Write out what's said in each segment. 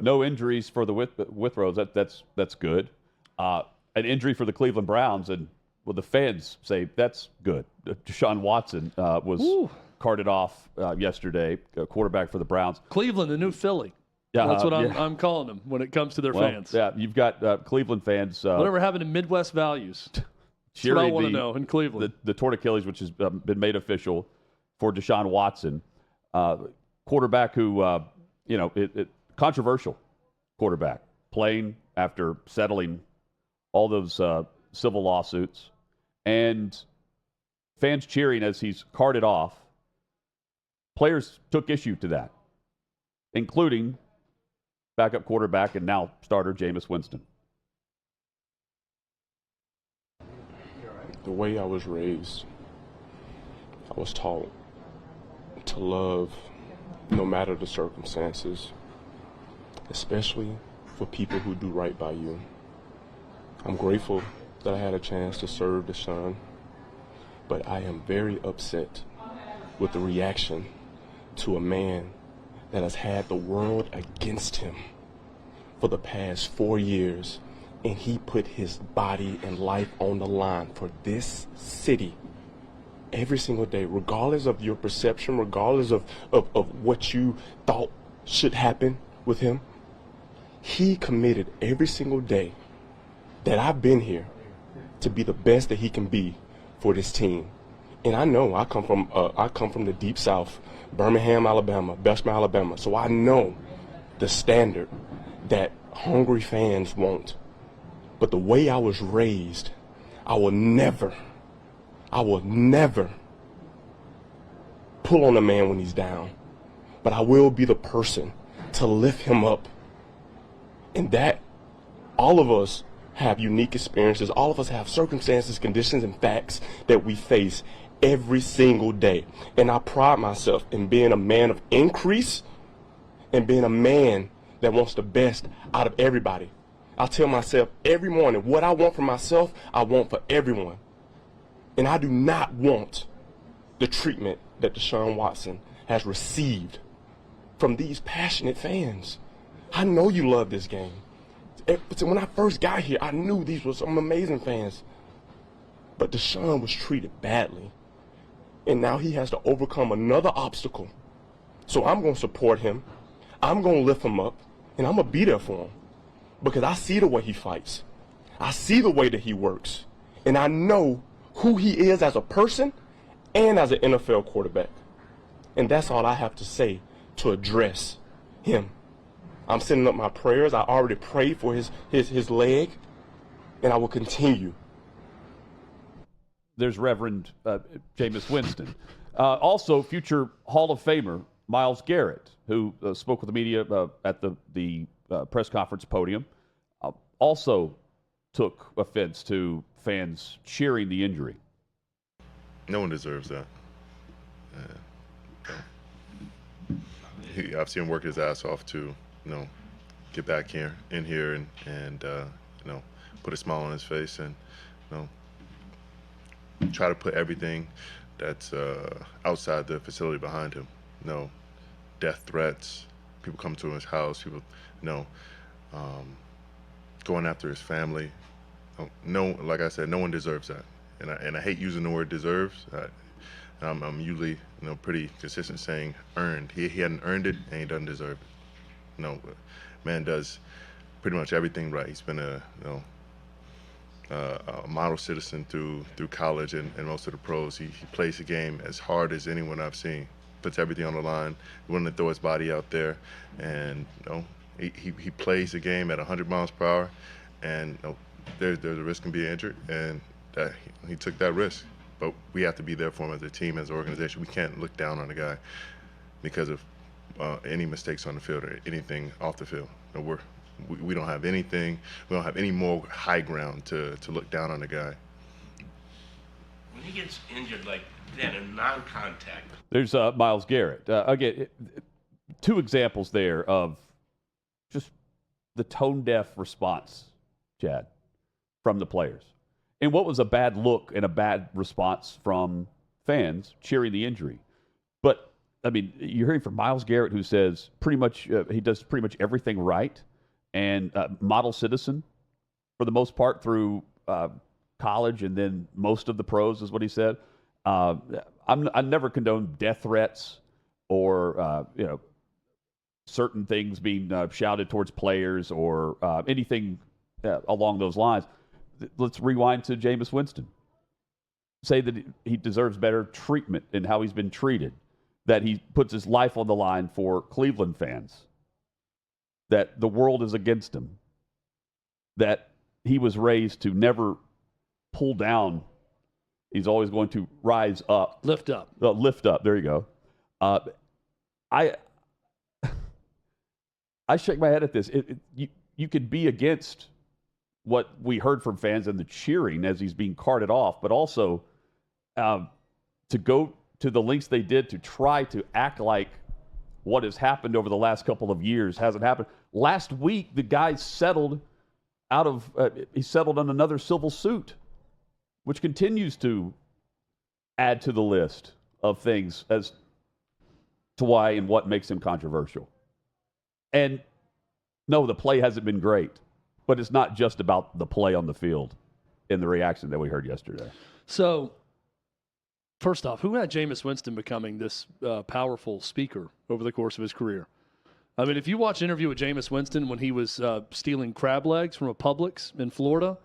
No injuries for the Withrows. That's good. An injury for the Cleveland Browns, and the fans say that's good. Deshaun Watson was carted off yesterday, quarterback for the Browns. Cleveland, the new Philly. Yeah, that's what I'm calling them when it comes to their fans. Yeah, you've got Cleveland fans. Whatever happened to Midwest values? That's what I want to know in Cleveland. The Torticellis, which has been made official for Deshaun Watson, quarterback who, controversial quarterback, playing after settling all those civil lawsuits, and fans cheering as he's carted off. Players took issue to that, including backup quarterback and now starter Jameis Winston. The way I was raised, I was taught to love no matter the circumstances, especially for people who do right by you. I'm grateful that I had a chance to serve Deshaun, but I am very upset with the reaction to a man that has had the world against him for the past 4 years, and he put his body and life on the line for this city every single day, regardless of your perception, regardless of what you thought should happen with him. He committed every single day that I've been here to be the best that he can be for this team. And I know I come from the deep South, Birmingham, Alabama, Bessemer, Alabama. So I know the standard that hungry fans want. But the way I was raised, I will never pull on a man when he's down. But I will be the person to lift him up. And that, all of us have unique experiences. All of us have circumstances, conditions, and facts that we face every single day. And I pride myself in being a man of increase and being a man that wants the best out of everybody. I tell myself every morning, what I want for myself, I want for everyone. And I do not want the treatment that Deshaun Watson has received from these passionate fans. I know you love this game. When I first got here, I knew these were some amazing fans. But Deshaun was treated badly. And now he has to overcome another obstacle. So I'm going to support him. I'm going to lift him up. And I'm going to be there for him. Because I see the way he fights. I see the way that he works. And I know who he is as a person and as an NFL quarterback. And that's all I have to say to address him. I'm sending up my prayers. I already prayed for his leg, and I will continue. There's Reverend Jameis Winston. Also, future Hall of Famer Myles Garrett, who spoke with the media at the press conference podium, also took offense to fans cheering the injury. No one deserves that. I've seen him work his ass off to, get back in here and put a smile on his face and, try to put everything that's outside the facility behind him. Death threats, people come to his house, people, going after his family. No, like I said, no one deserves that. And I hate using the word deserves. I'm usually, pretty consistent saying earned. He hadn't earned it, and he doesn't deserve it. Man does pretty much everything right. He's been a model citizen through college and most of the pros. He plays the game as hard as anyone I've seen. Puts everything on the line, willing to throw his body out there, and he plays the game at 100 miles per hour, and there's a risk of being injured, and he took that risk. But we have to be there for him as a team, as an organization. We can't look down on the guy because of any mistakes on the field or anything off the field. We don't have anything. We don't have any more high ground to look down on the guy. When he gets injured like that in non-contact. There's Myles Garrett. Again, two examples there of just the tone-deaf response, Chad, from the players. And what was a bad look and a bad response from fans cheering the injury. But I mean, you're hearing from Myles Garrett, who says pretty much he does pretty much everything right, and model citizen for the most part through college and then most of the pros is what he said. I never condone death threats or certain things being shouted towards players or anything along those lines. Let's rewind to Jameis Winston. Say that he deserves better treatment in how he's been treated, that he puts his life on the line for Cleveland fans, that the world is against him, that he was raised to never pull down. He's always going to rise up. Lift up. Lift up. There you go. I shake my head at this. You could be against what we heard from fans and the cheering as he's being carted off, but also to go to the lengths they did to try to act like what has happened over the last couple of years hasn't happened. Last week, the guy settled on another civil suit, which continues to add to the list of things as to why and what makes him controversial. And no, the play hasn't been great, but it's not just about the play on the field in the reaction that we heard yesterday. So, first off, who had Jameis Winston becoming this powerful speaker over the course of his career? I mean, if you watch an interview with Jameis Winston when he was stealing crab legs from a Publix in Florida,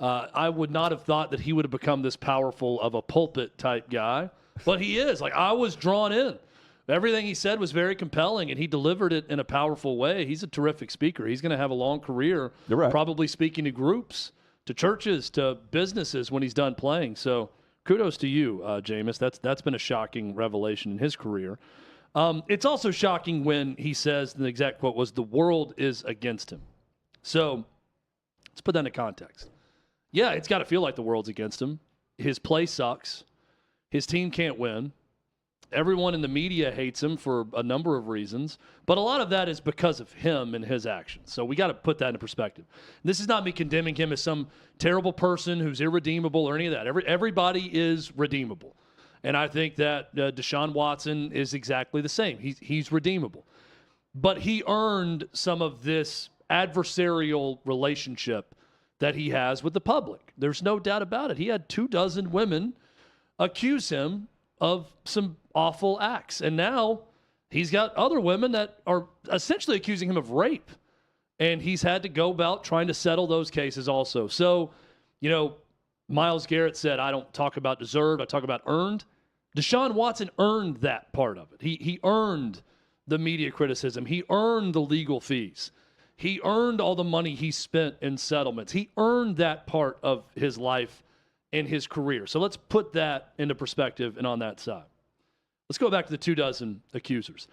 I would not have thought that he would have become this powerful of a pulpit type guy, but he is. Like, I was drawn in. Everything he said was very compelling, and he delivered it in a powerful way. He's a terrific speaker. He's going to have a long career, right, probably speaking to groups, to churches, to businesses when he's done playing. So kudos to you, Jameis. That's been a shocking revelation in his career. It's also shocking when he says, the exact quote was, "The world is against him." So let's put that into context. Yeah, it's got to feel like the world's against him. His play sucks. His team can't win. Everyone in the media hates him for a number of reasons, but a lot of that is because of him and his actions. So we got to put that into perspective. This is not me condemning him as some terrible person who's irredeemable or any of that. Everybody is redeemable. And I think that Deshaun Watson is exactly the same. He's redeemable. But he earned some of this adversarial relationship that he has with the public. There's no doubt about it. He had 24 women accuse him of some awful acts. And now he's got other women that are essentially accusing him of rape. And he's had to go about trying to settle those cases also. So, Myles Garrett said, I don't talk about deserved, I talk about earned. Deshaun Watson earned that part of it. He earned the media criticism. He earned the legal fees. He earned all the money he spent in settlements. He earned that part of his life and his career. So let's put that into perspective and on that side. Let's go back to the 24 accusers.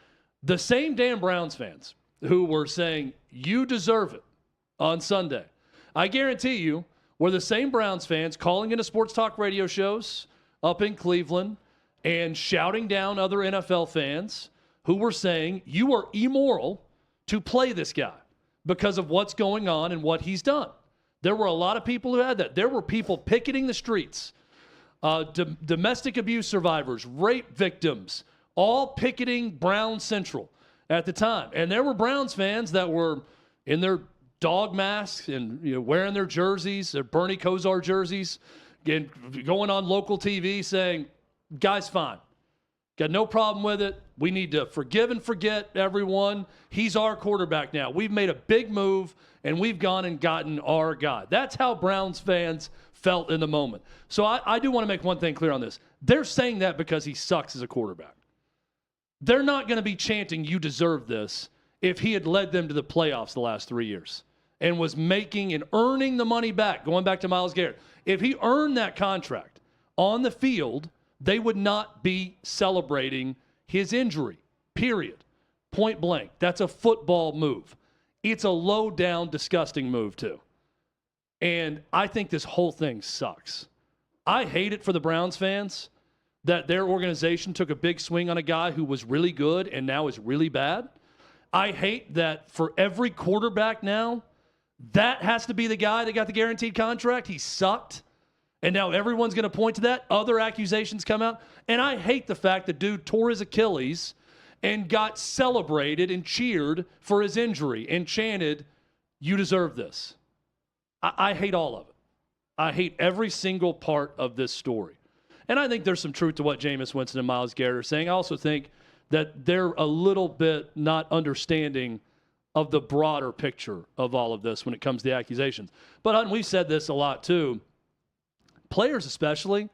The same damn Browns fans who were saying, you deserve it on Sunday, I guarantee you, were the same Browns fans calling into sports talk radio shows up in Cleveland and shouting down other NFL fans who were saying, you are immoral to play this guy because of what's going on and what he's done. There were a lot of people who had that. There were people picketing the streets, domestic abuse survivors, rape victims, all picketing Browns Central at the time. And there were Browns fans that were in their dog masks and wearing their jerseys, their Bernie Kosar jerseys, and going on local TV saying, guy's fine. Got no problem with it. We need to forgive and forget everyone. He's our quarterback now. We've made a big move, and we've gone and gotten our guy. That's how Browns fans felt in the moment. So I do want to make one thing clear on this. They're saying that because he sucks as a quarterback. They're not going to be chanting, you deserve this, if he had led them to the playoffs the last 3 years and was making and earning the money back, going back to Myles Garrett. If he earned that contract on the field, they would not be celebrating his injury, period. Point blank. That's a football move. It's a low-down, disgusting move, too. And I think this whole thing sucks. I hate it for the Browns fans that their organization took a big swing on a guy who was really good and now is really bad. I hate that for every quarterback now, that has to be the guy that got the guaranteed contract. He sucked. And now everyone's going to point to that. Other accusations come out. And I hate the fact that dude tore his Achilles and got celebrated and cheered for his injury and chanted, "You deserve this." I hate all of it. I hate every single part of this story. And I think there's some truth to what Jameis Winston and Myles Garrett are saying. I also think that they're a little bit not understanding of the broader picture of all of this when it comes to the accusations. But we've said this a lot too. Players especially,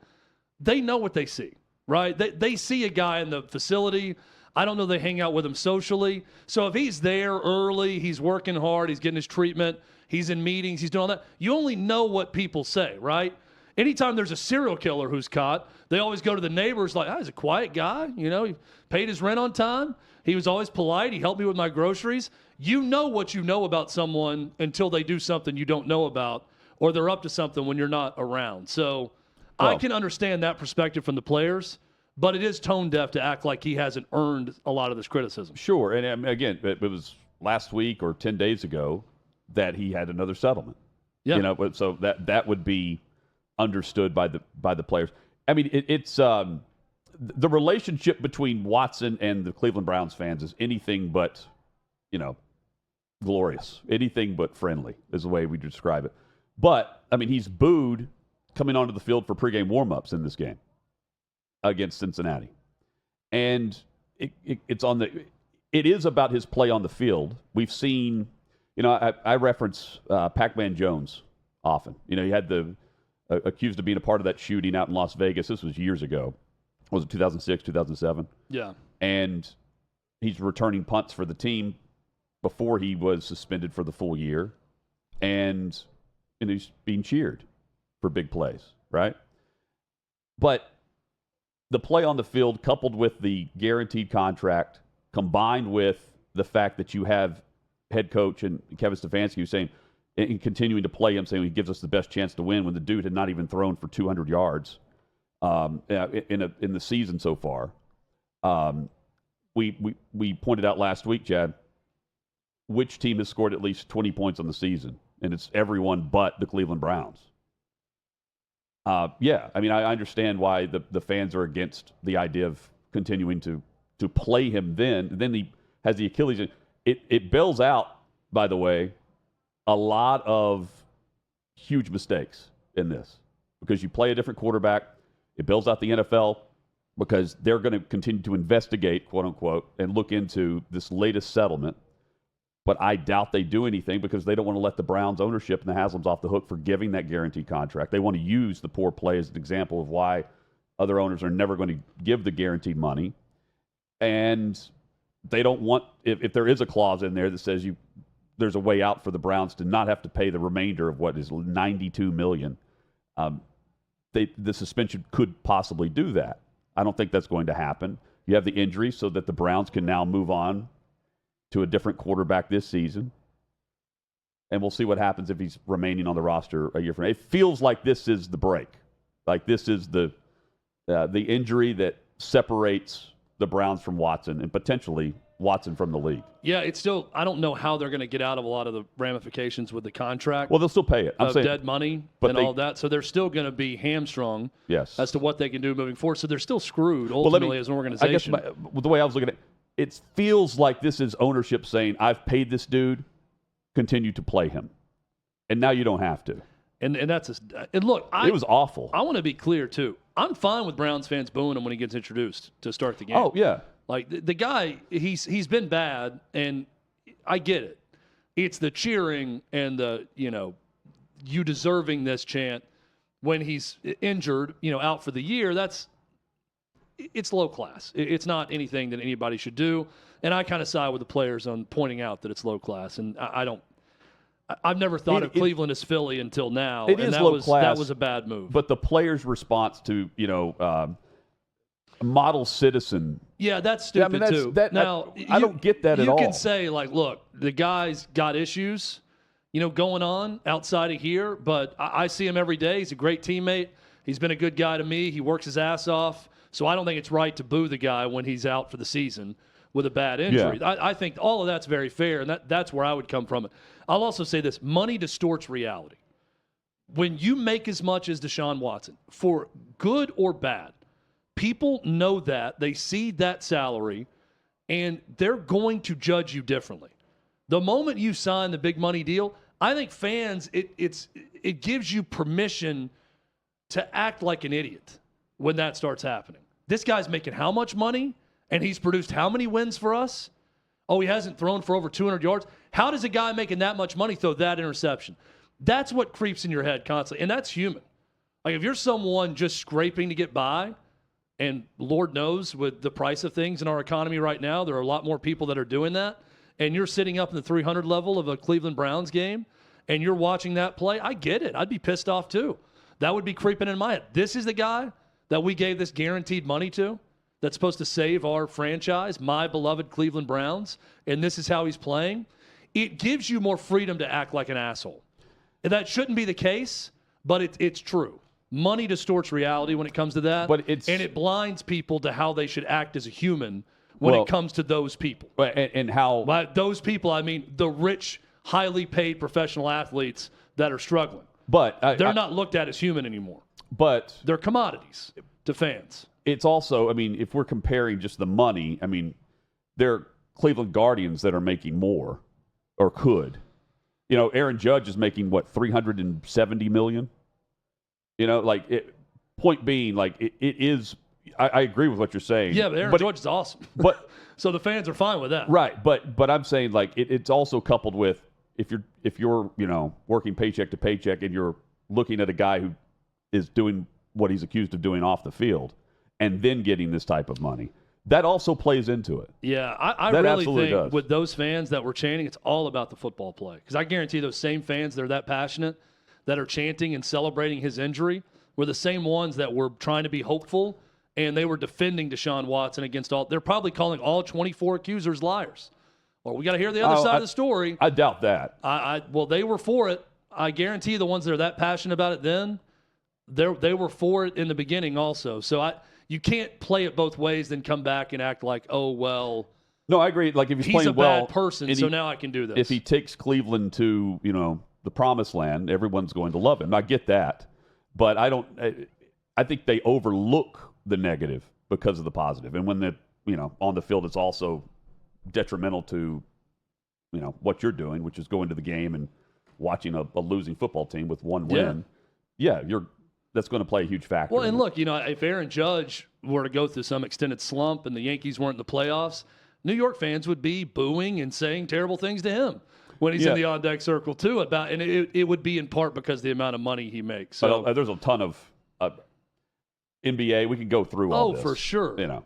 they know what they see, right? They see a guy in the facility. I don't know they hang out with him socially. So if he's there early, he's working hard, he's getting his treatment, he's in meetings, he's doing all that, you only know what people say, right? Anytime there's a serial killer who's caught, they always go to the neighbors like, he's a quiet guy. You know, he paid his rent on time. He was always polite. He helped me with my groceries. You know what you know about someone until they do something you don't know about, or they're up to something when you're not around. So I can understand that perspective from the players, but it is tone deaf to act like he hasn't earned a lot of this criticism. Sure. And again, it was last week or 10 days ago that he had another settlement. Yeah. You know, so that would be understood by the players. I mean, it's the relationship between Watson and the Cleveland Browns fans is anything but, you know, glorious. Anything but friendly is the way we describe it. But, I mean, he's booed coming onto the field for pregame warm-ups in this game against Cincinnati. And it is about his play on the field. We've seen, you know, I reference Pac-Man Jones often. You know, he had accused of being a part of that shooting out in Las Vegas. This was years ago. Was it 2006, 2007? Yeah. And he's returning punts for the team before he was suspended for the full year. And he's being cheered for big plays, right? But the play on the field, coupled with the guaranteed contract, combined with the fact that you have head coach and Kevin Stefanski saying, and continuing to play him, saying he gives us the best chance to win when the dude had not even thrown for 200 yards in the season so far. We pointed out last week, Chad, which team has scored at least 20 points on the season, and it's everyone but the Cleveland Browns. Yeah, I mean, I understand why the fans are against the idea of continuing to play him then he has the Achilles. It bails out, by the way, a lot of huge mistakes in this because you play a different quarterback. It bails out the NFL because they're going to continue to investigate, quote unquote, and look into this latest settlement. But I doubt they do anything because they don't want to let the Browns ownership and the Haslams off the hook for giving that guaranteed contract. They want to use the poor play as an example of why other owners are never going to give the guaranteed money. And they don't want, if there is a clause in there that says there's a way out for the Browns to not have to pay the remainder of what is $92 million, the suspension could possibly do that. I don't think that's going to happen. You have the injury so that the Browns can now move on to a different quarterback this season. And we'll see what happens if he's remaining on the roster a year from now. It feels like this is the break. Like this is the injury that separates the Browns from Watson and potentially Watson from the league. Yeah, it's still, I don't know how they're going to get out of a lot of the ramifications with the contract. Well, they'll still pay it. I'm saying dead money and all that. So they're still going to be hamstrung as to what they can do moving forward. So they're still screwed ultimately as an organization. I guess the way I was looking at it feels like this is ownership saying, I've paid this dude, continue to play him. And now you don't have to. And that's and look, it was awful. I want to be clear too. I'm fine with Browns fans booing him when he gets introduced to start the game. Oh yeah, like the guy, he's been bad, and I get it. It's the cheering and the you deserving this chant when he's injured, out for the year. It's low class. It's not anything that anybody should do. And I kind of side with the players on pointing out that it's low class. And I've never thought of Cleveland as Philly until now. It is low class. That was a bad move. But the players' response to, model citizen. Yeah, that's stupid too. I don't get that at all. You can say, like, look, the guy's got issues, going on outside of here. But I see him every day. He's a great teammate. He's been a good guy to me. He works his ass off. So I don't think it's right to boo the guy when he's out for the season with a bad injury. Yeah. I think all of that's very fair, and that's where I would come from. I'll also say this. Money distorts reality. When you make as much as Deshaun Watson, for good or bad, people know that. They see that salary, and they're going to judge you differently. The moment you sign the big money deal, I think fans, it gives you permission to act like an idiot when that starts happening. This guy's making how much money, and he's produced how many wins for us? Oh, he hasn't thrown for over 200 yards. How does a guy making that much money throw that interception? That's what creeps in your head constantly, and that's human. Like, if you're someone just scraping to get by, and Lord knows with the price of things in our economy right now, there are a lot more people that are doing that, and you're sitting up in the 300 level of a Cleveland Browns game, and you're watching that play, I get it. I'd be pissed off too. That would be creeping in my head. This is the guy that we gave this guaranteed money to that's supposed to save our franchise, my beloved Cleveland Browns, and this is how he's playing. It gives you more freedom to act like an asshole. And that shouldn't be the case, but it's true. Money distorts reality when it comes to that, and it blinds people to how they should act as a human when it comes to those people. And how... By those people, I mean the rich, highly paid professional athletes that are struggling. But they're not looked at as human anymore. But they're commodities to fans. It's also, I mean, if we're comparing just the money, I mean, there are Cleveland Guardians that are making more, or could. You know, Aaron Judge is making, what, $370 million? You know, like, point being, like, it is, I agree with what you're saying. Yeah, but Aaron Judge is awesome. But so the fans are fine with that. Right, but I'm saying, like, it's also coupled with, if you're you know, working paycheck to paycheck and you're looking at a guy who is doing what he's accused of doing off the field and then getting this type of money, that also plays into it. Yeah, I really think with those fans that were chanting, it's all about the football play. Because I guarantee those same fans that are that passionate, that are chanting and celebrating his injury, were the same ones that were trying to be hopeful, and they were defending Deshaun Watson against all. They're probably calling all 24 accusers liars. Or we got to hear the other side of the story. I doubt that. Well, they were for it. I guarantee the ones that are that passionate about it then, they were for it in the beginning also. So you can't play it both ways, then come back and act like, oh, well. No, I agree. Like, if he's playing a bad person, so now I can do this. If he takes Cleveland to, you know, the promised land, everyone's going to love him. I get that. But I think they overlook the negative because of the positive. And when on the field, it's also detrimental to, you know, what you're doing, which is going to the game and watching a losing football team with one win. Yeah, that's going to play a huge factor. Well, and look, you know, if Aaron Judge were to go through some extended slump and the Yankees weren't in the playoffs, New York fans would be booing and saying terrible things to him when he's in the on-deck circle too. And it would be in part because of the amount of money he makes. So there's a ton of NBA. We can go through all this. Oh, for sure. You know,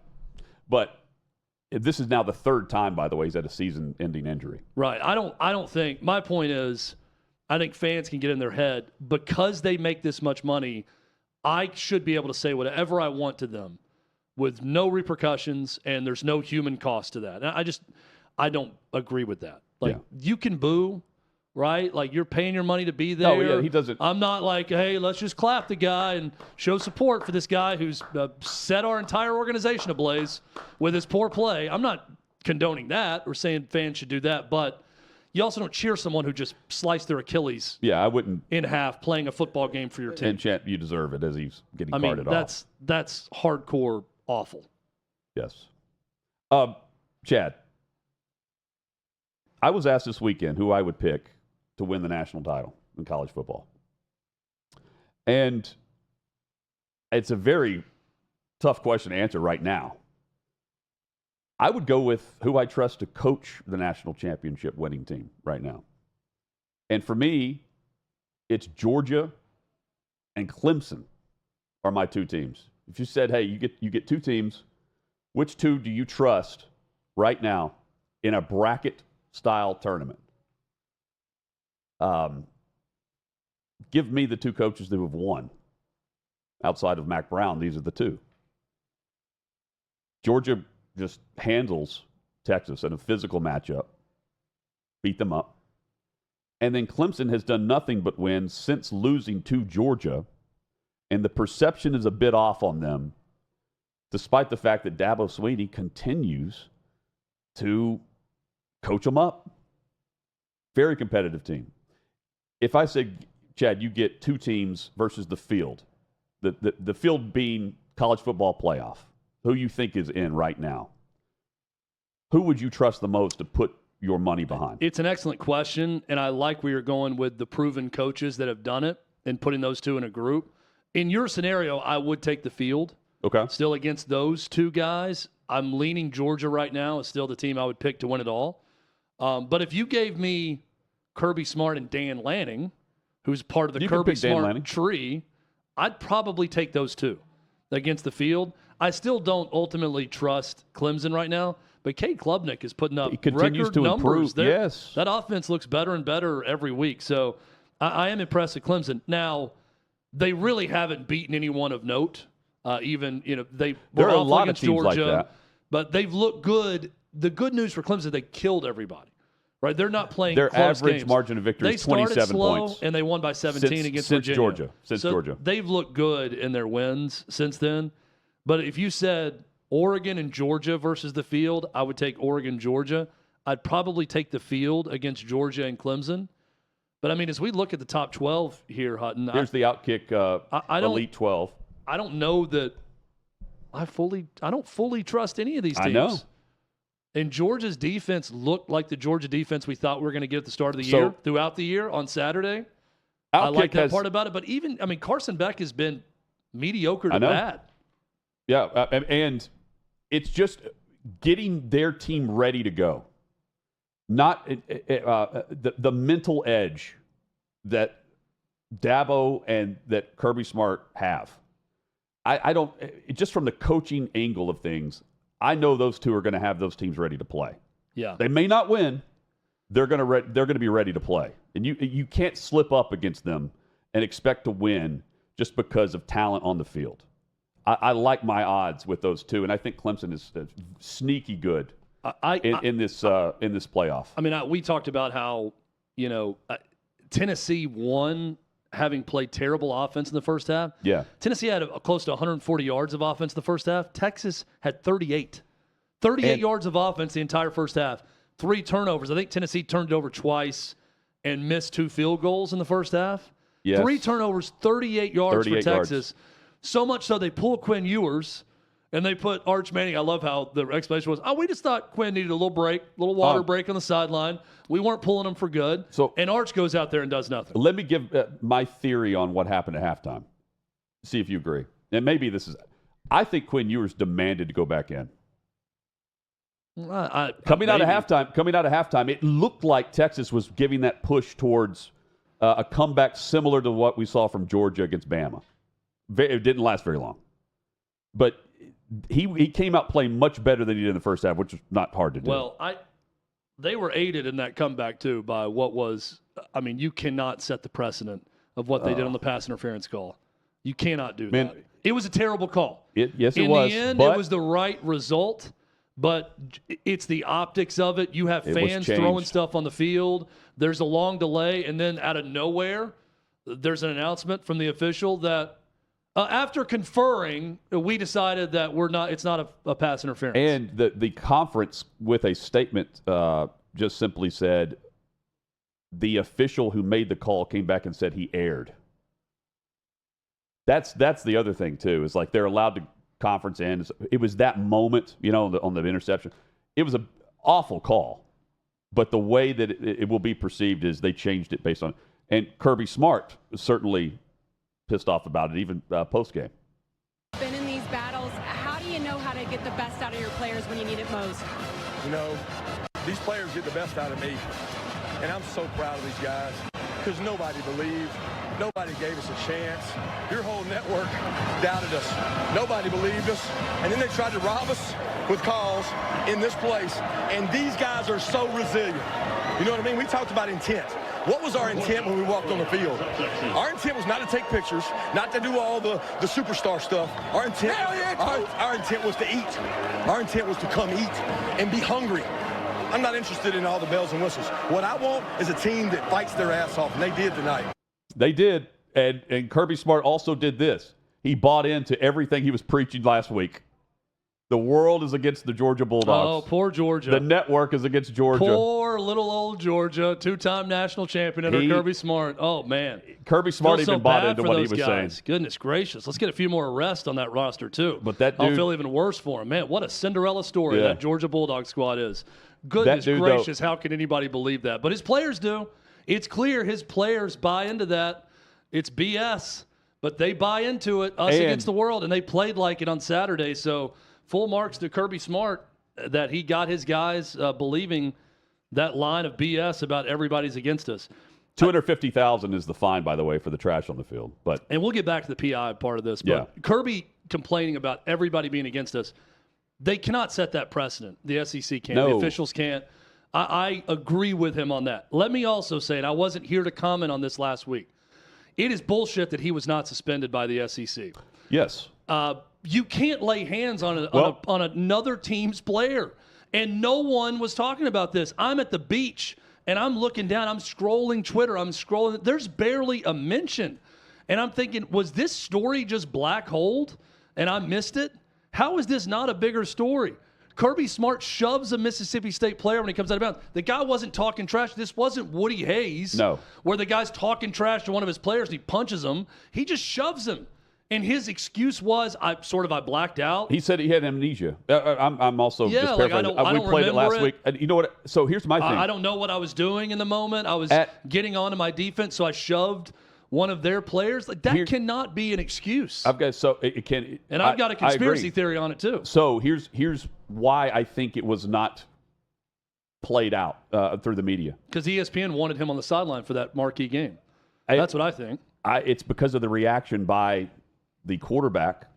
but this is now the third time, by the way, he's had a season-ending injury. Right. I don't think. My point is, I think fans can get in their head because they make this much money. I should be able to say whatever I want to them with no repercussions, and there's no human cost to that. And I don't agree with that. Like, you can boo, right? Like, you're paying your money to be there. Oh, yeah, he doesn't. I'm not like, hey, let's just clap the guy and show support for this guy who's set our entire organization ablaze with his poor play. I'm not condoning that or saying fans should do that, but you also don't cheer someone who just sliced their Achilles I wouldn't in half playing a football game for your team. And Chet, you deserve it as he's getting carted off. That's hardcore awful. Yes. Chad, I was asked this weekend who I would pick to win the national title in college football. And it's a very tough question to answer right now. I would go with who I trust to coach the national championship winning team right now. And for me, it's Georgia and Clemson are my two teams. If you said, hey, you get two teams, which two do you trust right now in a bracket-style tournament? Give me the two coaches who have won. Outside of Mac Brown, these are the two. Georgia just handles Texas in a physical matchup, beat them up. And then Clemson has done nothing but win since losing to Georgia, and the perception is a bit off on them, despite the fact that Dabo Swinney continues to coach them up. Very competitive team. If I say, Chad, you get two teams versus the field, the field being college football playoff, who you think is in right now? who would you trust the most to put your money behind? It's an excellent question, and I like where you're going with the proven coaches that have done it and putting those two in a group. In your scenario, I would take the field. Okay. Still against those two guys. I'm leaning Georgia right now. It's still the team I would pick to win it all. But if you gave me Kirby Smart and Dan Lanning, who's part of the Kirby Smart tree, I'd probably take those two against the field. I still don't ultimately trust Clemson right now, but Cade Klubnik is putting up record numbers. Yes. That offense looks better and better every week. So I am impressed with Clemson. Now, they really haven't beaten anyone of note. There are a lot of teams Georgia, like that. But they've looked good. The good news for Clemson, they killed everybody. Right? They're not playing their close average games. margin of victory is 27 they started slow, points. And they won by 17 against Virginia. Since Georgia. They've looked good in their wins since then. But if you said Oregon and Georgia versus the field, I would take Oregon, Georgia. I'd probably take the field against Georgia and Clemson. But, I mean, as we look at the top 12 here, Hutton. Here's the OutKick Elite 12. I don't know that I don't fully trust any of these teams. I know. And Georgia's defense looked like the Georgia defense we thought we were going to get at the start of the year, throughout the year on Saturday. I like that part about it. But Carson Beck has been mediocre to bad. Yeah, and it's just getting their team ready to go. Not the mental edge that Dabo and that Kirby Smart have. I don't, just from the coaching angle of things, I know those two are going to have those teams ready to play. Yeah, they may not win. They're going to be ready to play, and you can't slip up against them and expect to win just because of talent on the field. I like my odds with those two, and I think Clemson is sneaky good in this playoff. I mean, we talked about how Tennessee won having played terrible offense in the first half. Yeah. Tennessee had close to 140 yards of offense in the first half. Texas had 38. 38 yards of offense the entire first half. 3 turnovers. I think Tennessee turned it over twice and missed 2 field goals in the first half. Yes. 3 turnovers, 38 yards for Texas. So much so they pulled Quinn Ewers and they put Arch Manning. I love how the explanation was, we just thought Quinn needed a little break, a little water break on the sideline. We weren't pulling him for good. And Arch goes out there and does nothing. Let me give my theory on what happened at halftime. See if you agree. And maybe I think Quinn Ewers demanded to go back in. Coming out of halftime, it looked like Texas was giving that push towards a comeback similar to what we saw from Georgia against Bama. It didn't last very long. But he came out playing much better than he did in the first half, which was not hard to do. Well, they were aided in that comeback, too, by what was – you cannot set the precedent of what they did on the pass interference call. You cannot do that. It was a terrible call. Yes, it in was. In the end, it was the right result, but it's the optics of it. You have fans throwing stuff on the field. There's a long delay, and then out of nowhere, there's an announcement from the official that after conferring, we decided that it's not a pass interference. And the conference with a statement just simply said the official who made the call came back and said he erred. That's the other thing too. Is like they're allowed to conference in. It was that moment, on the interception. It was an awful call, but the way that it will be perceived is they changed it based on. And Kirby Smart certainly pissed off about it, even post-game. Been in these battles, how do you know how to get the best out of your players when you need it most? These players get the best out of me, and I'm so proud of these guys because nobody believed, nobody gave us a chance. Your whole network doubted us. Nobody believed us, and then they tried to rob us with calls in this place, and these guys are so resilient. You know what I mean? We talked about intent. What was our intent when we walked on the field? Our intent was not to take pictures, not to do all the superstar stuff. Our intent, our intent was to eat. Our intent was to come eat and be hungry. I'm not interested in all the bells and whistles. What I want is a team that fights their ass off, and they did tonight. They did, and Kirby Smart also did this. He bought into everything he was preaching last week. The world is against the Georgia Bulldogs. Oh, poor Georgia. The network is against Georgia. Poor little old Georgia, 2-time national champion under Kirby Smart. Oh, man. Kirby Smart Feel so even bought bad into for what he those was guys. saying. Goodness gracious. Let's get a few more arrests on that roster, too. But that I'll dude- feel even worse for him. Man, what a Cinderella story Yeah. that Georgia Bulldog squad is. Goodness dude, gracious, how can anybody believe that? But his players do. It's clear his players buy into that. It's BS, but they buy into it, us against the world, and they played like it on Saturday. So full marks to Kirby Smart that he got his guys believing that line of BS about everybody's against us. $250,000 is the fine, by the way, for the trash on the field. And we'll get back to the PI part of this. But Yeah. Kirby complaining about everybody being against us, they cannot set that precedent. The SEC can't. No. The officials can't. I agree with him on that. Let me also say, and I wasn't here to comment on this last week, it is bullshit that he was not suspended by the SEC. Yes. You can't lay hands on on another team's player. And no one was talking about this. I'm at the beach, and I'm looking down. I'm scrolling Twitter. I'm scrolling. There's barely a mention. And I'm thinking, was this story just black holed and I missed it? How is this not a bigger story? Kirby Smart shoves a Mississippi State player when he comes out of bounds. The guy wasn't talking trash. This wasn't Woody Hayes. No. Where the guy's talking trash to one of his players and he punches him. He just shoves him. And his excuse was, I blacked out. He said he had amnesia. I'm also just like, paraphrasing. I don't we played it last remember week. And you know what? So here's my thing. I don't know what I was doing in the moment. I was getting onto my defense, so I shoved one of their players. Like that cannot be an excuse. I've got it can. And I've got a conspiracy theory on it too. So here's why I think it was not played out through the media. Because ESPN wanted him on the sideline for that marquee game. That's what I think. It's because of the reaction by the quarterback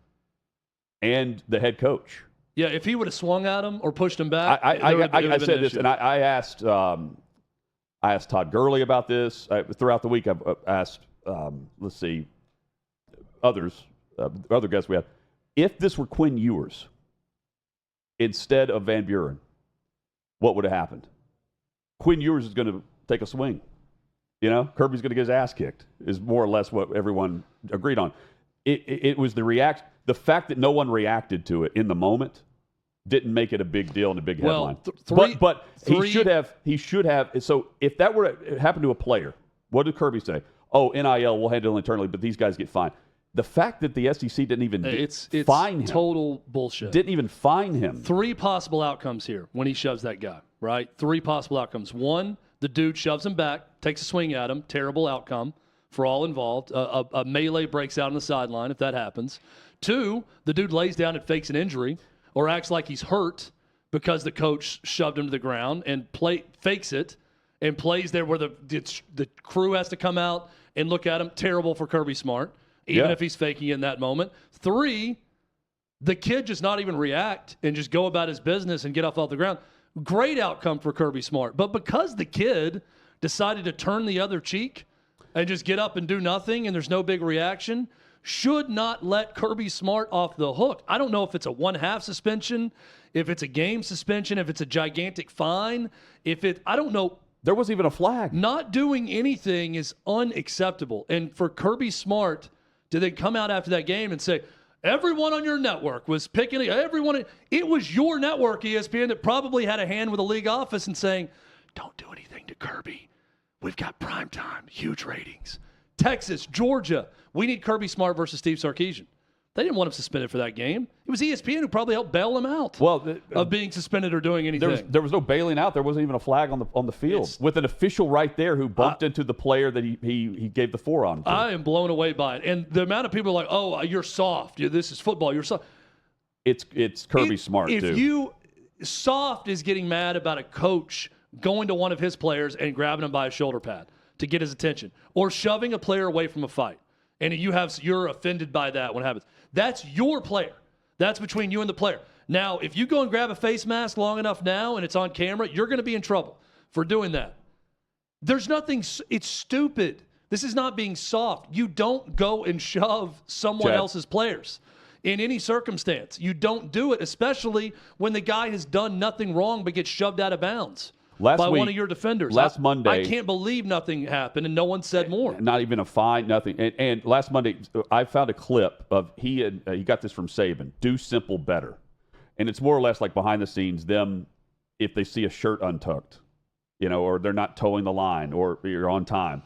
and the head coach. Yeah, if he would have swung at him or pushed him back, I said this, and I asked Todd Gurley about this throughout the week. I've asked, other guests we had, if this were Quinn Ewers instead of Van Buren, what would have happened? Quinn Ewers is going to take a swing. Kirby's going to get his ass kicked is more or less what everyone agreed on. It was the reaction. The fact that no one reacted to it in the moment didn't make it a big deal and a big headline. But he should have. So if that were to happen to a player, what did Kirby say? Oh, NIL, we'll handle it internally, but these guys get fined. The fact that the SEC didn't even fine him. It's total bullshit. Didn't even fine him. 3 possible outcomes here when he shoves that guy, right? 3 possible outcomes. 1, the dude shoves him back, takes a swing at him. Terrible outcome for all involved. A melee breaks out on the sideline if that happens. 2, the dude lays down and fakes an injury or acts like he's hurt because the coach shoved him to the ground and fakes it and plays there where the crew has to come out and look at him. Terrible for Kirby Smart, even if he's faking it in that moment. 3, the kid just not even react and just go about his business and get off the ground. Great outcome for Kirby Smart. But because the kid decided to turn the other cheek and just get up and do nothing and there's no big reaction, should not let Kirby Smart off the hook. I don't know if it's a 1/2 suspension, if it's a game suspension, if it's a gigantic fine, I don't know. There wasn't even a flag. Not doing anything is unacceptable. And for Kirby Smart to then come out after that game and say, everyone on your network was picking everyone. It was your network, ESPN, that probably had a hand with the league office and saying, don't do anything to Kirby. We've got prime time, huge ratings. Texas, Georgia, we need Kirby Smart versus Steve Sarkisian. They didn't want him suspended for that game. It was ESPN who probably helped bail him out of being suspended or doing anything. There was no bailing out. There wasn't even a flag on the field with an official right there who bumped into the player that he gave the forearm to. I am blown away by it. And the amount of people are like, oh, you're soft. This is football. You're soft. It's Kirby Smart, too. Soft is getting mad about a coach going to one of his players and grabbing him by a shoulder pad to get his attention, or shoving a player away from a fight, and you're offended by that when it happens. That's your player. That's between you and the player. Now, if you go and grab a face mask long enough now and it's on camera, you're going to be in trouble for doing that. There's nothing. It's stupid. This is not being soft. You don't go and shove someone else's players in any circumstance. You don't do it, especially when the guy has done nothing wrong but gets shoved out of bounds by one of your defenders. Last Monday, I can't believe nothing happened and no one said more. Not even a fine, nothing. And last Monday, I found a clip of he got this from Saban. Do simple better. And it's more or less like behind the scenes, them, if they see a shirt untucked, or they're not towing the line or you're on time,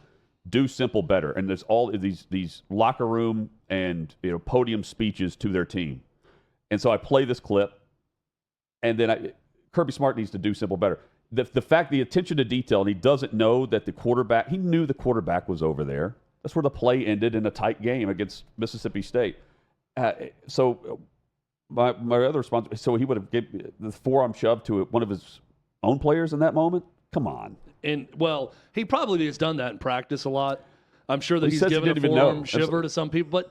do simple better. And there's all these locker room and podium speeches to their team. And so I play this clip, and then Kirby Smart needs to do simple better. The fact, the attention to detail, and he doesn't know that he knew the quarterback was over there. That's where the play ended in a tight game against Mississippi State. So my other response, so he would have given the forearm shove to one of his own players in that moment? Come on. And, well, he probably has done that in practice a lot. I'm sure that he's says he given a didn't even forearm know. shiver to some people.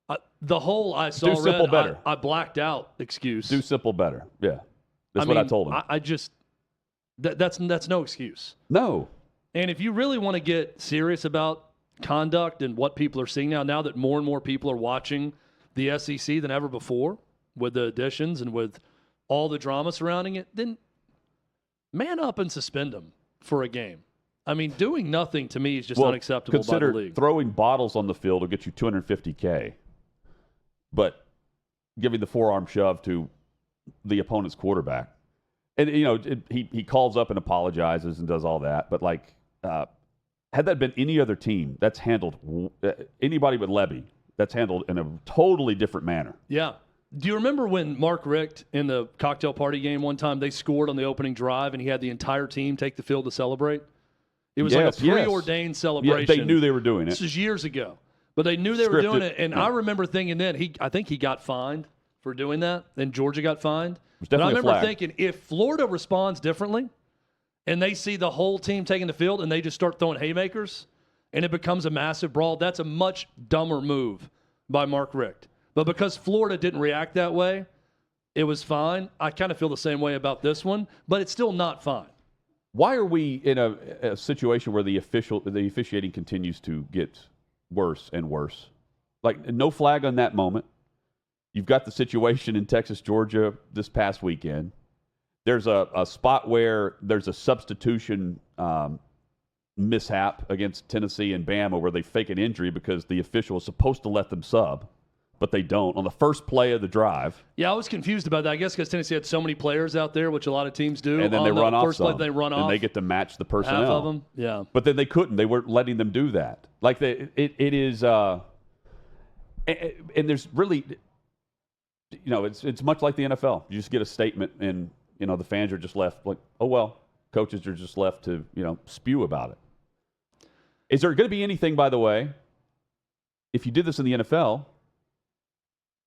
But the whole I saw Do simple red, better. I blacked out excuse. Do simple better. Yeah. That's what I told him. I just that's no excuse. No. And if you really want to get serious about conduct and what people are seeing now that more and more people are watching the SEC than ever before with the additions and with all the drama surrounding it, then man up and suspend them for a game. I mean, doing nothing to me is just unacceptable by the league. Consider throwing bottles on the field will get you $250K, but giving the forearm shove to the opponent's quarterback. And, he calls up and apologizes and does all that. But, had that been any other team, that's handled, anybody but Levy, that's handled in a totally different manner. Yeah. Do you remember when Mark Richt in the cocktail party game one time, they scored on the opening drive and he had the entire team take the field to celebrate? It was like a preordained celebration. Yeah, they knew they were doing it. This is years ago. But they knew they were doing it. And I remember thinking then, I think he got fined for doing that, and Georgia got fined. But I remember thinking, if Florida responds differently and they see the whole team taking the field and they just start throwing haymakers and it becomes a massive brawl, that's a much dumber move by Mark Richt. But because Florida didn't react that way, it was fine. I kind of feel the same way about this one, but it's still not fine. Why are we in a situation where the officiating continues to get worse and worse? Like, no flag on that moment. You've got the situation in Texas, Georgia this past weekend. There's a spot where there's a substitution mishap against Tennessee and Bama where they fake an injury because the official is supposed to let them sub, but they don't on the first play of the drive. Yeah, I was confused about that. I guess because Tennessee had so many players out there, which a lot of teams do. And then they run off first play, they run off. And they get to match the personnel. Half of them, yeah. But then they couldn't. They weren't letting them do that. Like, it is and there's really, it's much like the NFL. You just get a statement and, the fans are just left like, oh, well, coaches are just left to, spew about it. Is there going to be anything, by the way, if you did this in the NFL,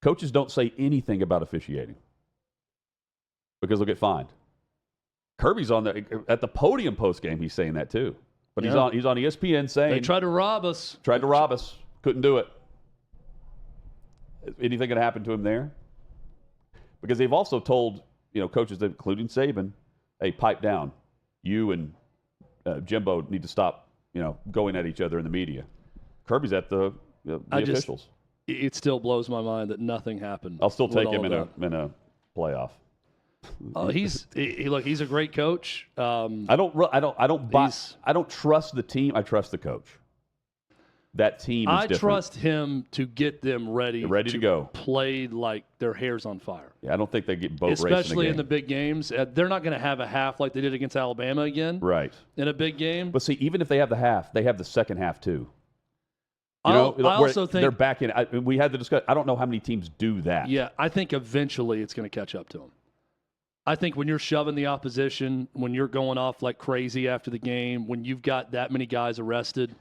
coaches don't say anything about officiating because they'll get fined. Kirby's at the podium post game. He's saying that too, but he's on ESPN saying they tried to rob us. Couldn't do it. Anything going to happen to him there? Because they've also told coaches, including Saban, hey, pipe down. You and Jimbo need to stop going at each other in the media. Kirby's at the officials. It still blows my mind that nothing happened. I'll still take him in a playoff. He's a great coach. I don't trust the team. I trust the coach. That team is different. I trust him to get them ready to go. Play like their hair's on fire. Yeah, I don't think they get boat racing especially in the big games. They're not going to have a half like they did against Alabama again. Right. In a big game. But see, even if they have the half, they have the second half too. I also think they're back in. We had the discussion. I don't know how many teams do that. Yeah, I think eventually it's going to catch up to them. I think when you're shoving the opposition, when you're going off like crazy after the game, when you've got that many guys arrested,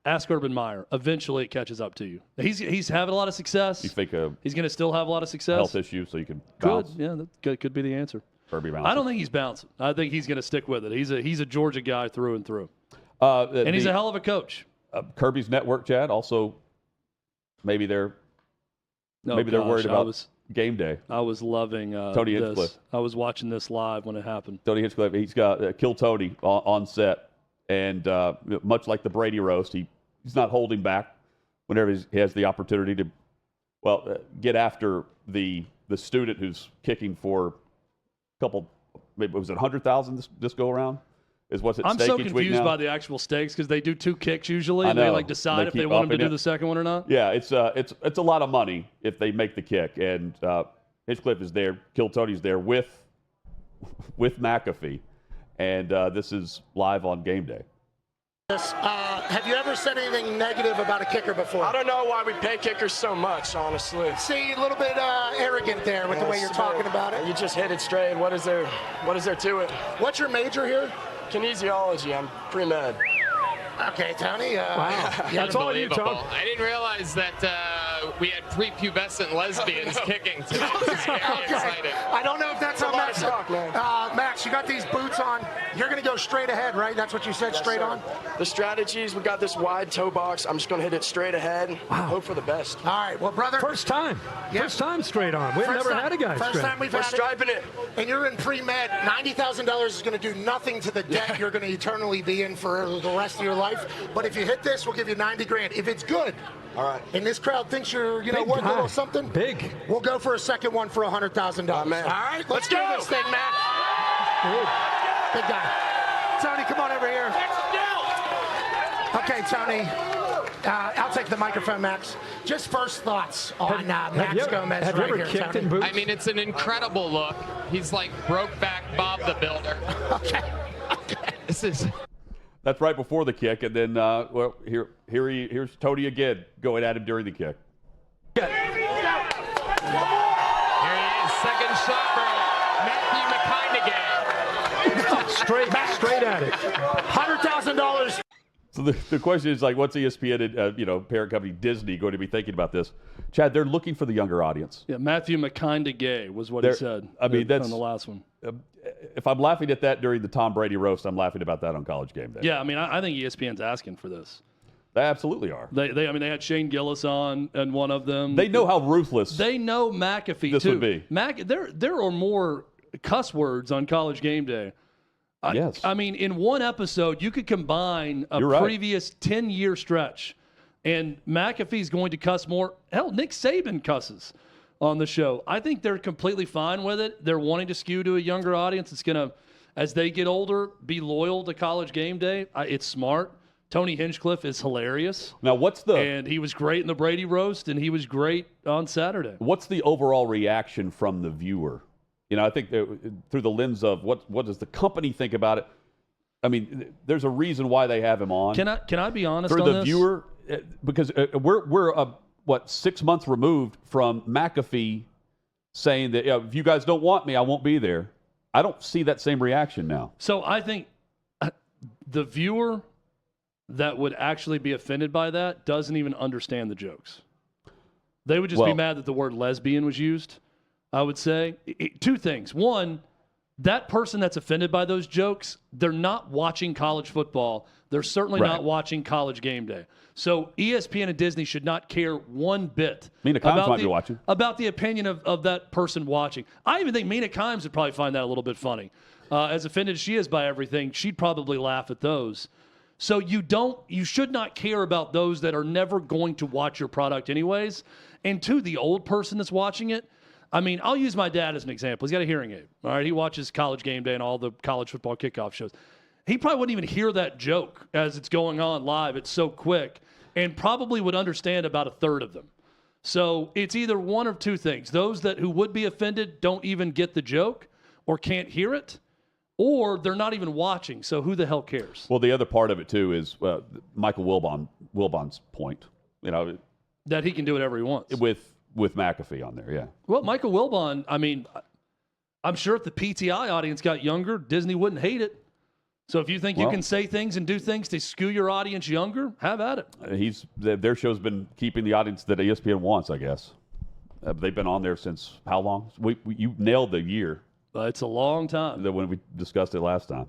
ask Urban Meyer. Eventually, it catches up to you. He's having a lot of success. You think he's going to still have a lot of success? Health issue, so you can bounce. That could be the answer. Kirby bouncing. I don't think he's bouncing. I think he's going to stick with it. He's a Georgia guy through and through, and he's a hell of a coach. Kirby's network, Chad. Also, maybe they're worried about game day. I was loving Tony Hinchcliffe. I was watching this live when it happened. Tony Hinchcliffe. He's got Kill Tony on set. And much like the Brady roast, he's not holding back whenever he has the opportunity to, get after the student who's kicking for a couple, maybe was it 100,000 this go around? Is what's at I'm stake so each week confused now? by the actual stakes because they do 2 kicks usually, and know. they decide if they want him to do the second one or not. Yeah, it's a lot of money if they make the kick, and Hinchcliffe is there. Kill Tony's there with McAfee. And this is live on Game Day. Have you ever said anything negative about a kicker before? I don't know why we pay kickers so much, honestly. See, a little bit arrogant there with the way you're talking about it. You just hit it straight. What is there to it? What's your major here? Kinesiology. I'm pre-med. Okay, Tony. Wow. That's all you talk. I didn't realize that we had prepubescent lesbians kicking today. Very exciting. I don't know if that's how Max talk, man. Max, you got these boots on. You're going to go straight ahead, right? That's what you said, Yes, straight sir. on? The strategies, we got this wide toe box. I'm just going to hit it straight ahead. Wow. Hope for the best. All right, well, brother. First time. Yeah. First time straight on. We've never had a guy First straight. time we've We're had striping it. And you're in pre-med. $90,000 is going to do nothing to the debt you're going to eternally be in for the rest of your life. But if you hit this, we'll give you $90,000. If it's good, All right. and this crowd thinks you're, Big worth a guy. little something, Big. we'll go for a second one for $100,000. Oh, man. All right, let's do go. this thing, Max. Big guy. Tony, come on over here. Okay, Tony. I'll take the microphone, Max. Just first thoughts on Max Gomez have you right ever here, kicked Tony. in boots? I mean, it's an incredible look. He's like Brokeback Bob the Builder. Okay. This is. That's right before the kick. And then, here's Tony again going at him during the kick. Here he is, second shot for Matthew McConaughey. Straight at it. $100,000. So the question is, like, what's ESPN and, parent company Disney going to be thinking about this? Chad, they're looking for the younger audience. Yeah, Matthew McConaughey was what he said. I mean, that's on the last one. If I'm laughing at that during the Tom Brady roast, I'm laughing about that on College Game Day. Yeah, I mean, I think ESPN's asking for this. They absolutely are. They had Shane Gillis on, and one of them. They know how ruthless. They know McAfee this too. would be. There are more cuss words on College Game Day. Yes. I mean, in one episode, you could combine a You're right. previous 10-year stretch, and McAfee's going to cuss more. Hell, Nick Saban cusses on the show. I think they're completely fine with it. They're wanting to skew to a younger audience. It's going to, as they get older, be loyal to College Game Day. It's smart. Tony Hinchcliffe is hilarious. Now, and he was great in the Brady roast, and he was great on Saturday. What's the overall reaction from the viewer? I think through the lens of what does the company think about it? I mean, there's a reason why they have him on. Can I be honest for on the this? viewer? Because we're 6 months removed from McAfee saying that if you guys don't want me, I won't be there. I don't see that same reaction now. So I think the viewer that would actually be offended by that doesn't even understand the jokes. They would just be mad that the word lesbian was used. I would say two things. One, that person that's offended by those jokes, they're not watching college football. They're certainly not watching College Game Day. So ESPN and Disney should not care one bit Mina Kimes might be watching. About the opinion of that person watching. I even think Mina Kimes would probably find that a little bit funny. As offended as she is by everything, she'd probably laugh at those. So you should not care about those that are never going to watch your product anyways. And two, the old person that's watching it, I mean, I'll use my dad as an example. He's got a hearing aid. All right, he watches College Game Day and all the college football kickoff shows. He probably wouldn't even hear that joke as it's going on live. It's so quick, and probably would understand about a third of them. So it's either one of two things. Those who would be offended don't even get the joke or can't hear it, or they're not even watching. So who the hell cares? Well, the other part of it, too, is Michael Wilbon's point. That he can do whatever he wants. With McAfee on there, yeah. Well, Michael Wilbon, I mean, I'm sure if the PTI audience got younger, Disney wouldn't hate it. So if you think you can say things and do things to skew your audience younger, have at it. Their show's been keeping the audience that ESPN wants, I guess. They've been on there since how long? You nailed the year. It's a long time. When we discussed it last time.